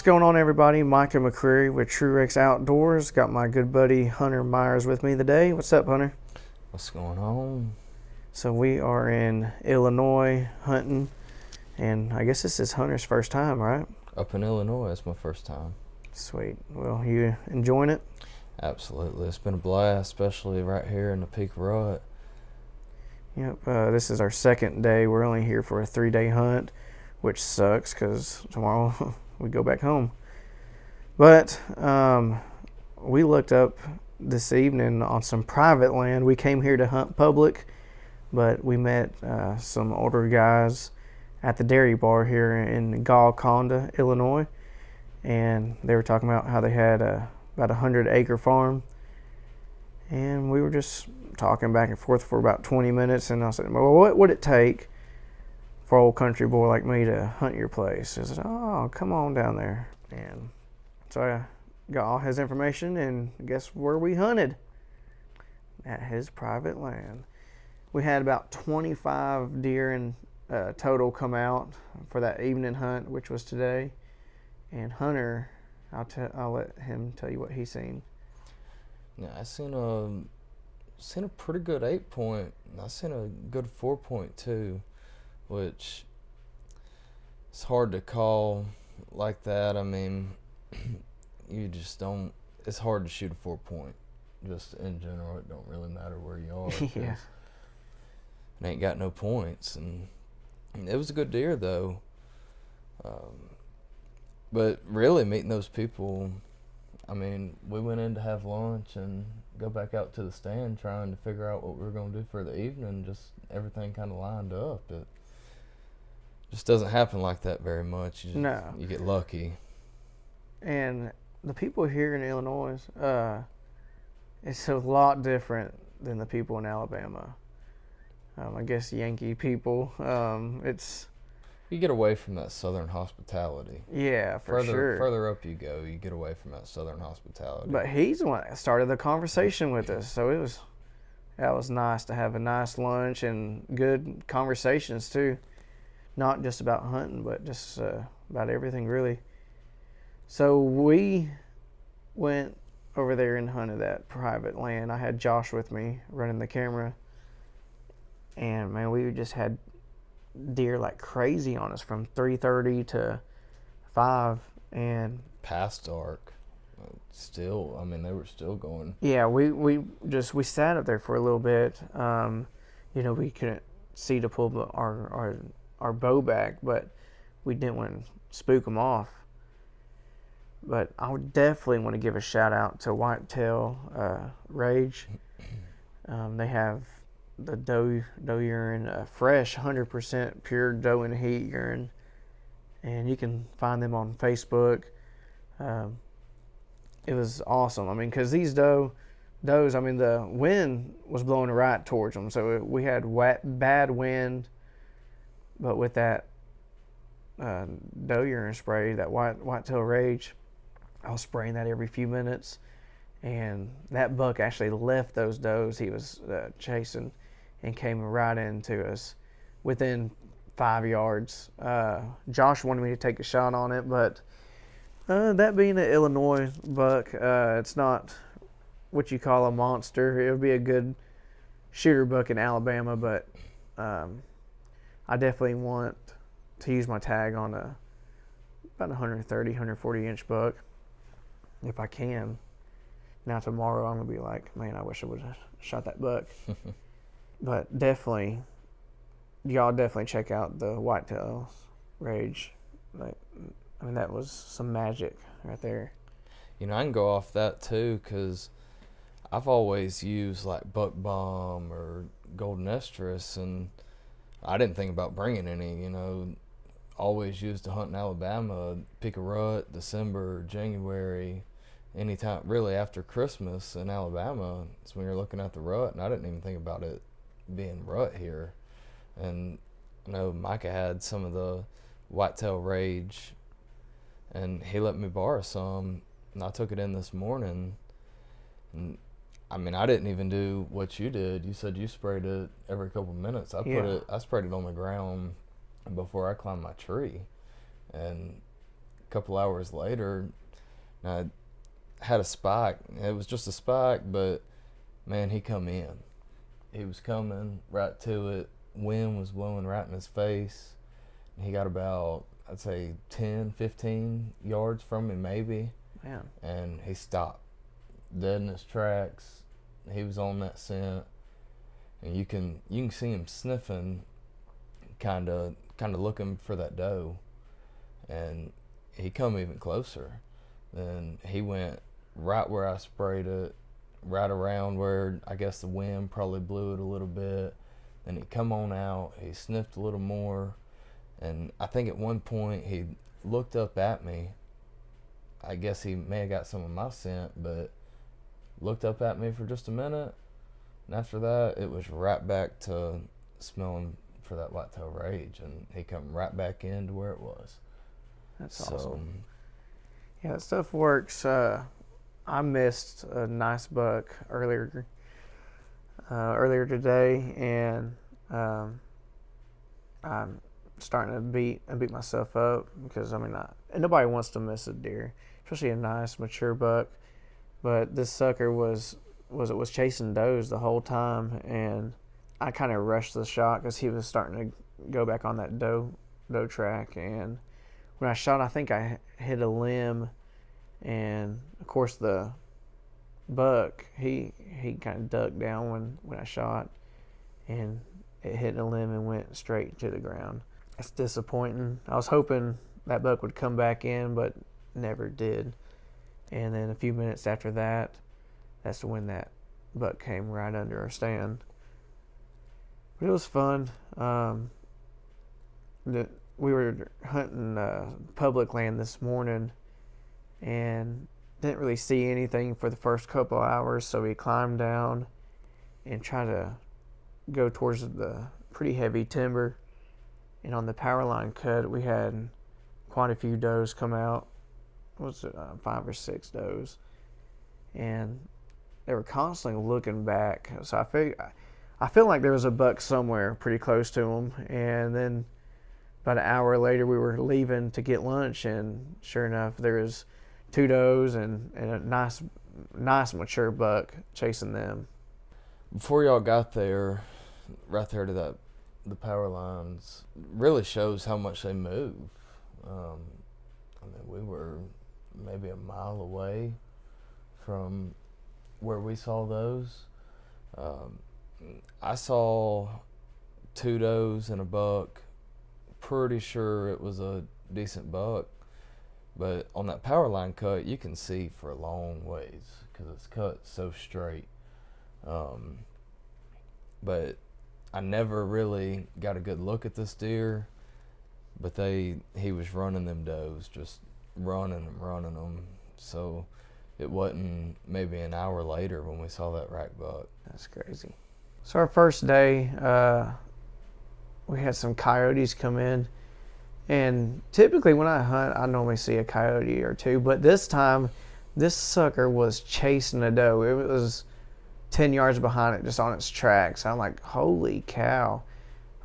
going on, everybody? Micah McCreary with Tru-X Outdoors. Got my good buddy Hunter Myers with me today. What's up, Hunter? What's going on? So we are in Illinois hunting, and I guess this is Hunter's first time, right? Up in Illinois, it's my first time. Sweet. Well, you enjoying it? Absolutely. It's been a blast, especially right here in the Peak Rut. Yep. This is our second day. We're only here for a 3-day hunt, which sucks because tomorrow we go back home. But we looked up this evening on some private land. We came here to hunt public, but we met some older guys at the dairy bar here in Golconda, Illinois, and they were talking about how they had about a 100-acre farm, and we were just talking back and forth for about 20 minutes, and I said, well, what would it take for an old country boy like me to hunt your place? He said, oh, come on down there. And so I got all his information, and guess where we hunted? At his private land. We had about 25 deer in total come out for that evening hunt, which was today. And Hunter, I'll let him tell you what he's seen. Yeah, I seen a pretty good 8-point. I seen a good 4-point too, which it's hard to call like that. I mean, you just don't. It's hard to shoot a 4-point. Just in general, it don't really matter where you are. Yeah. It ain't got no points, and it was a good deer though. But really meeting those people, I mean, we went in to have lunch and go back out to the stand trying to figure out what we were going to do for the evening. Just everything kind of lined up. It just doesn't happen like that very much. No. You get lucky. And the people here in Illinois, it's a lot different than the people in Alabama. I guess Yankee people. You get away from that southern hospitality. Yeah, for sure. Further up you go, you get away from that southern hospitality. But he's the one that started the conversation with us, so that was nice to have a nice lunch and good conversations too. Not just about hunting, but just about everything really. So we went over there and hunted that private land. I had Josh with me running the camera, and man, we just had deer like crazy on us from 3:30 to 5, and past dark. Still, I mean, they were still going. Yeah, we sat up there for a little bit. We couldn't see to pull our bow back, but we didn't want to spook them off. But I would definitely want to give a shout out to Whitetail Rage. They have the doe urine, fresh 100% pure doe and heat urine, and you can find them on Facebook. It was awesome. I mean, because these does, I mean, the wind was blowing right towards them, so we had bad wind, but with that doe urine spray, that Whitetail Rage, I was spraying that every few minutes, and that buck actually left those does he was chasing and came right into us within 5 yards. Josh wanted me to take a shot on it, but that being an Illinois buck, it's not what you call a monster. It would be a good shooter buck in Alabama, but I definitely want to use my tag on about 130, 140 inch buck if I can. Now tomorrow I'm gonna be like, man, I wish I would have shot that buck. But definitely, y'all definitely check out the Whitetail Rage. That was some magic right there. I can go off that too, because I've always used like Buck Bomb or Golden Estrus, and I didn't think about bringing any. Always used to hunt in Alabama, pick a rut, December, January, anytime really after Christmas in Alabama. It's when you're looking at the rut, and I didn't even think about it being rut here. And I know Micah had some of the Whitetail Rage, and he let me borrow some, and I took it in this morning. And I mean, I didn't even do what you did. You said you sprayed it every couple minutes. I sprayed it on the ground before I climbed my tree, and couple hours later, I had a spike. It was just a spike, but man, he come in. He was coming right to it. Wind was blowing right in his face. He got about, I'd say, 10, 15 yards from me, maybe. Man. And he stopped dead in his tracks. He was on that scent, and you can see him sniffing, kind of looking for that doe. And he come even closer. Then he went right where I sprayed it, right around where I guess the wind probably blew it a little bit. Then he come on out. He sniffed a little more, and I think at one point he looked up at me. I guess he may have got some of my scent, but looked up at me for just a minute, and after that it was right back to smelling for that whitetail rage, and he come right back into where it was. That's awesome. Yeah, that stuff works. I missed a nice buck earlier today, and I'm starting to beat myself up because and nobody wants to miss a deer, especially a nice mature buck. But this sucker was chasing does the whole time, and I kind of rushed the shot because he was starting to go back on that doe track. And when I shot, I think I hit a limb, and of course the buck he kind of ducked down when I shot, and it hit a limb and went straight to the ground. It's disappointing. I was hoping that buck would come back in, but never did. And then a few minutes after that, that's when that buck came right under our stand. But it was fun. We were hunting public land this morning and didn't really see anything for the first couple hours, so we climbed down and tried to go towards the pretty heavy timber. And on the power line cut, we had quite a few does come out. Was it 5 or 6 does, and they were constantly looking back. So I feel like there was a buck somewhere pretty close to them. And then about an hour later, we were leaving to get lunch, and sure enough, there was 2 does and a nice mature buck chasing them. Before y'all got there, right there to the power lines, really shows how much they move. We were maybe a mile away from where we saw those. I saw 2 does and a buck. Pretty sure it was a decent buck, but on that power line cut, you can see for a long ways because it's cut so straight. But I never really got a good look at this deer, but he was running them does, just running them. So it wasn't maybe an hour later when we saw that rack buck. That's crazy. So our first day, we had some coyotes come in, and typically when I hunt, I normally see a coyote or 2, but this time, this sucker was chasing a doe. It was 10 yards behind it, just on its tracks. I'm like, holy cow.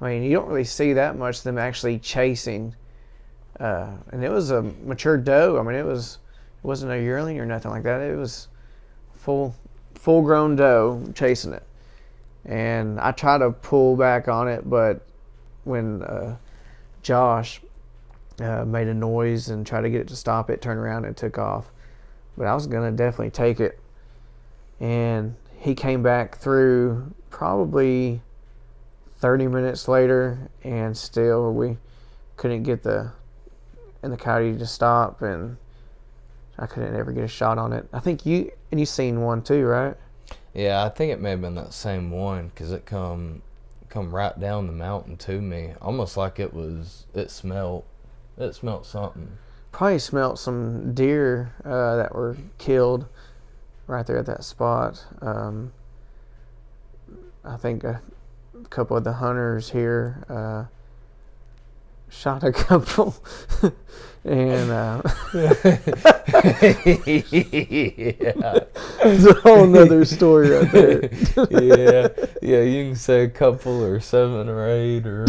I mean, you don't really see that much of them actually chasing. And it was a mature doe. I mean, it wasn't a yearling or nothing like that. It was full-grown doe chasing it. And I tried to pull back on it, but when Josh made a noise and tried to get it to stop, it turned around and took off. But I was going to definitely take it. And he came back through probably 30 minutes later, and still we couldn't get the coyote to stop, and I couldn't ever get a shot on it. I think you seen one too, right? Yeah, I think it may have been that same one, because it come right down the mountain to me, almost like it smelled something. Probably smelled some deer that were killed right there at that spot. I think a couple of the hunters here shot a couple, and Yeah. It's a whole nother story right there. yeah, you can say a couple or 7 or 8 or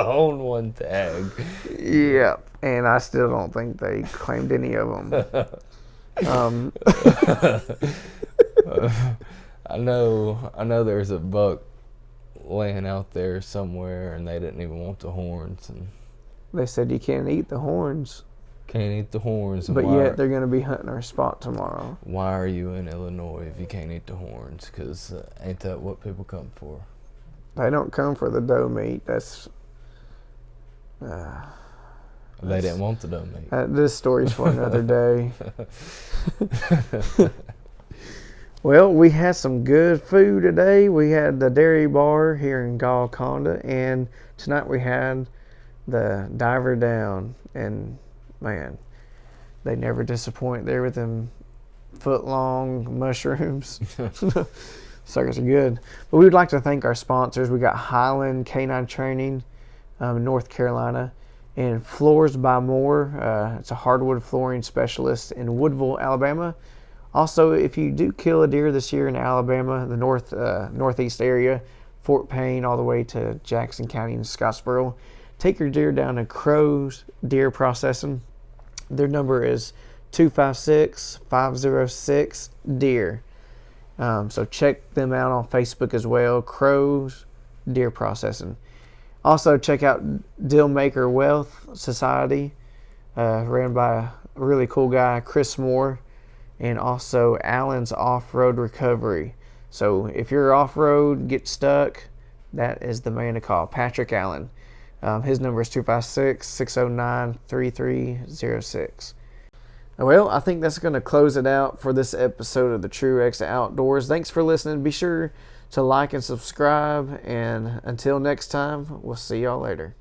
own one tag. Yep, and I still don't think they claimed any of them. I know there's a buck laying out there somewhere, and they didn't even want the horns, and They said you can't eat the horns, can't eat the horns. And but yet they're going to be hunting our spot tomorrow. why are you in Illinois if you can't eat the horns? Because ain't that what people come for? They don't come for the doe meat. They didn't want the doe meat. This story's for another day. Well, we had some good food today. We had the dairy bar here in Golconda, and tonight we had the Diver Down. And man, they never disappoint there with them foot-long mushrooms. Suckers are good. But we would like to thank our sponsors. We got Highland Canine Training in North Carolina, and Floors by Moore. It's a hardwood flooring specialist in Woodville, Alabama. Also, if you do kill a deer this year in Alabama, the northeast area, Fort Payne all the way to Jackson County and Scottsboro, take your deer down to Crow's Deer Processing. Their number is 256-506-DEER. So check them out on Facebook as well, Crow's Deer Processing. Also, check out Dealmaker Wealth Society, ran by a really cool guy, Chris Moore, and also Allen's Off-Road Recovery. So if you're off-road, get stuck, that is the man to call, Patrick Allen. His number is 256-609-3306. Well, I think that's going to close it out for this episode of the Tru-X Outdoors. Thanks for listening. Be sure to like and subscribe, and until next time, we'll see y'all later.